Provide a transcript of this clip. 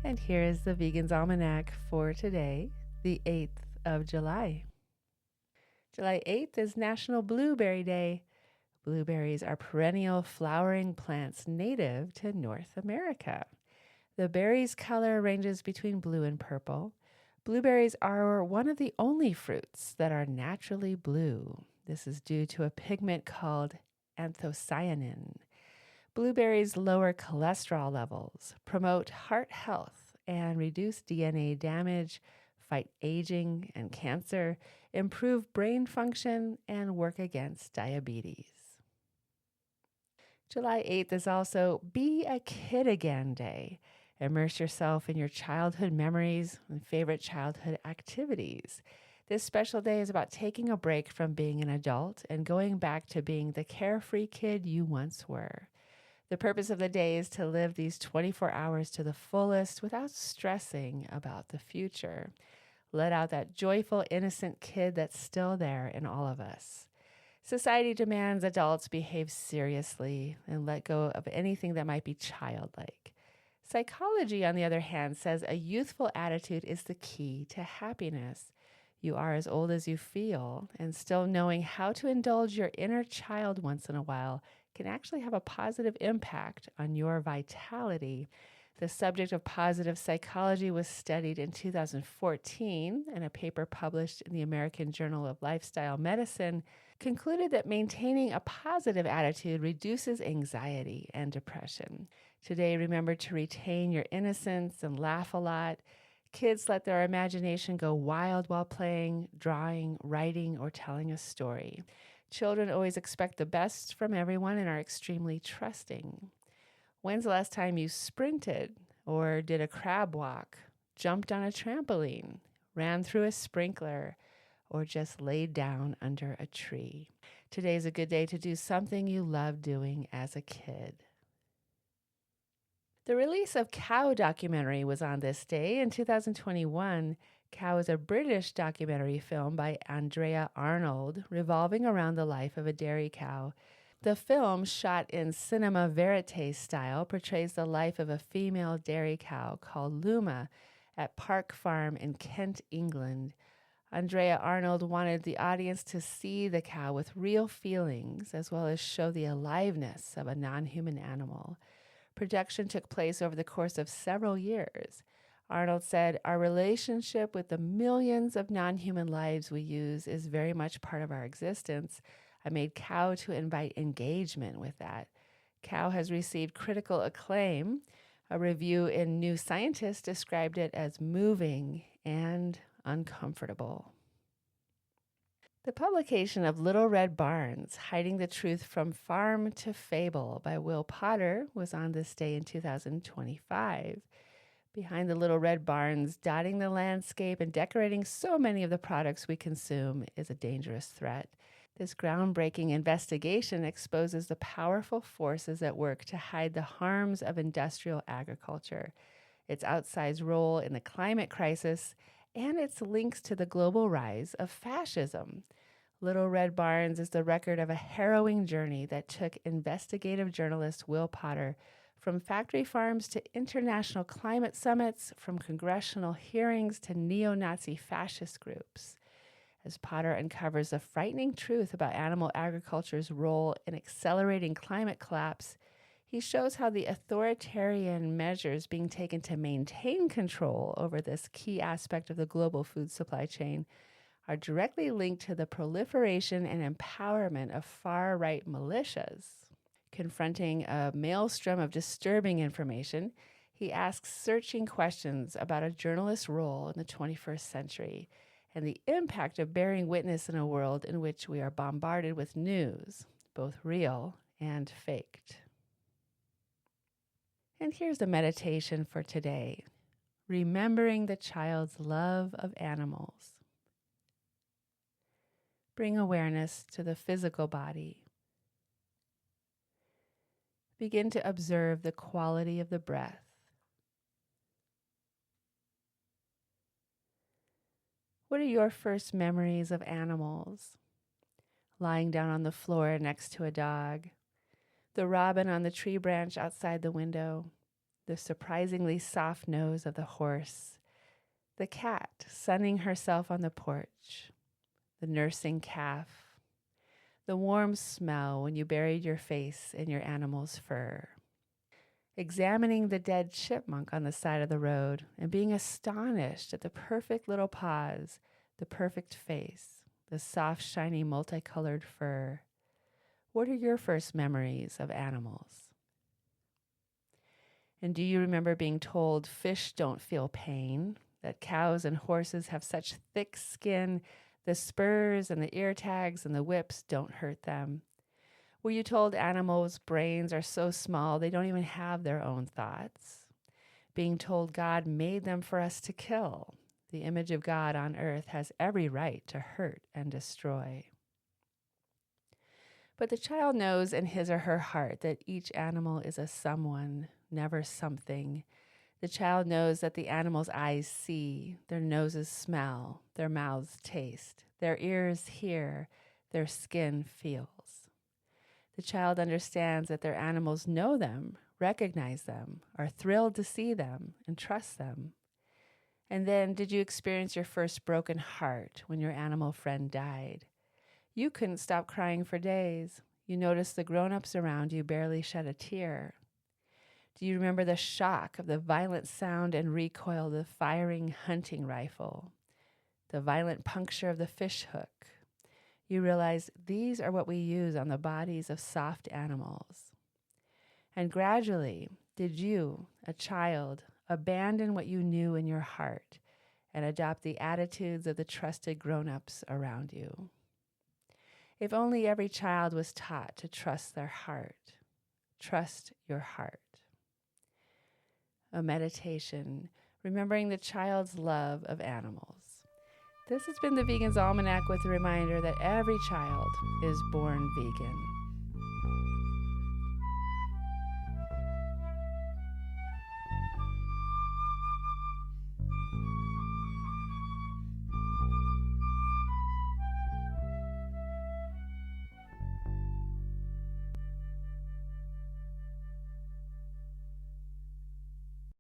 And here is the Vegan's Almanac for today, the 8th of July. July 8th is National Blueberry Day. Blueberries are perennial flowering plants native to North America. The berry's color ranges between blue and purple. Blueberries are one of the only fruits that are naturally blue. This is due to a pigment called anthocyanin. Blueberries lower cholesterol levels, promote heart health, and reduce DNA damage, fight aging and cancer, improve brain function, and work against diabetes. July 8th is also Be a Kid Again Day. Immerse yourself in your childhood memories and favorite childhood activities. This special day is about taking a break from being an adult and going back to being the carefree kid you once were. The purpose of the day is to live these 24 hours to the fullest without stressing about the future. Let out that joyful, innocent kid that's still there in all of us. Society demands adults behave seriously and let go of anything that might be childlike. Psychology, on the other hand, says a youthful attitude is the key to happiness. You are as old as you feel, and still knowing how to indulge your inner child once in a while can actually have a positive impact on your vitality. The subject of positive psychology was studied in 2014, and a paper published in the American Journal of Lifestyle Medicine concluded that maintaining a positive attitude reduces anxiety and depression. Today, remember to retain your innocence and laugh a lot. Kids let their imagination go wild while playing, drawing, writing, or telling a story. Children always expect the best from everyone and are extremely trusting. When's the last time you sprinted or did a crab walk, jumped on a trampoline, ran through a sprinkler, or just laid down under a tree? Today's a good day to do something you loved doing as a kid. The release of Cow documentary was on this day in 2021. Cow is a British documentary film by Andrea Arnold revolving around the life of a dairy cow. The film, shot in cinema verite style, portrays the life of a female dairy cow called Luma at Park Farm in Kent, England. Andrea Arnold wanted the audience to see the cow with real feelings as well as show the aliveness of a non-human animal. Production took place over the course of several years. Arnold said, "Our relationship with the millions of non-human lives we use is very much part of our existence. I made Cow to invite engagement with that." Cow has received critical acclaim. A review in New Scientist described it as moving and uncomfortable. The publication of Little Red Barns, Hiding the Truth from Farm to Fable by Will Potter was on this day in 2025. Behind the little red barns, dotting the landscape and decorating so many of the products we consume is a dangerous threat. This groundbreaking investigation exposes the powerful forces at work to hide the harms of industrial agriculture, its outsized role in the climate crisis, and its links to the global rise of fascism. Little Red Barns is the record of a harrowing journey that took investigative journalist Will Potter from factory farms to international climate summits, from congressional hearings to neo-Nazi fascist groups. As Potter uncovers the frightening truth about animal agriculture's role in accelerating climate collapse, he shows how the authoritarian measures being taken to maintain control over this key aspect of the global food supply chain are directly linked to the proliferation and empowerment of far-right militias. Confronting a maelstrom of disturbing information, he asks searching questions about a journalist's role in the 21st century and the impact of bearing witness in a world in which we are bombarded with news, both real and faked. And here's the meditation for today, remembering the child's love of animals. Bring awareness to the physical body. Begin to observe the quality of the breath. What are your first memories of animals? Lying down on the floor next to a dog, the robin on the tree branch outside the window, the surprisingly soft nose of the horse, the cat sunning herself on the porch, the nursing calf, the warm smell when you buried your face in your animal's fur, examining the dead chipmunk on the side of the road and being astonished at the perfect little paws, the perfect face, the soft, shiny, multicolored fur. What are your first memories of animals? And do you remember being told fish don't feel pain, that cows and horses have such thick skin, the spurs and the ear tags and the whips don't hurt them? Were you told animals' brains are so small they don't even have their own thoughts? Being told God made them for us to kill. The image of God on earth has every right to hurt and destroy. But the child knows in his or her heart that each animal is a someone, never something. The child knows that the animal's eyes see, their noses smell, their mouths taste, their ears hear, their skin feels. The child understands that their animals know them, recognize them, are thrilled to see them, and trust them. And then, did you experience your first broken heart when your animal friend died? You couldn't stop crying for days. You noticed the grown-ups around you barely shed a tear. Do you remember the shock of the violent sound and recoil of the firing hunting rifle? The violent puncture of the fish hook? You realize these are what we use on the bodies of soft animals. And gradually, did you, a child, abandon what you knew in your heart and adopt the attitudes of the trusted grown-ups around you? If only every child was taught to trust their heart. Trust your heart. A meditation, remembering the child's love of animals. This has been the Vegan's Almanac with a reminder that every child is born vegan.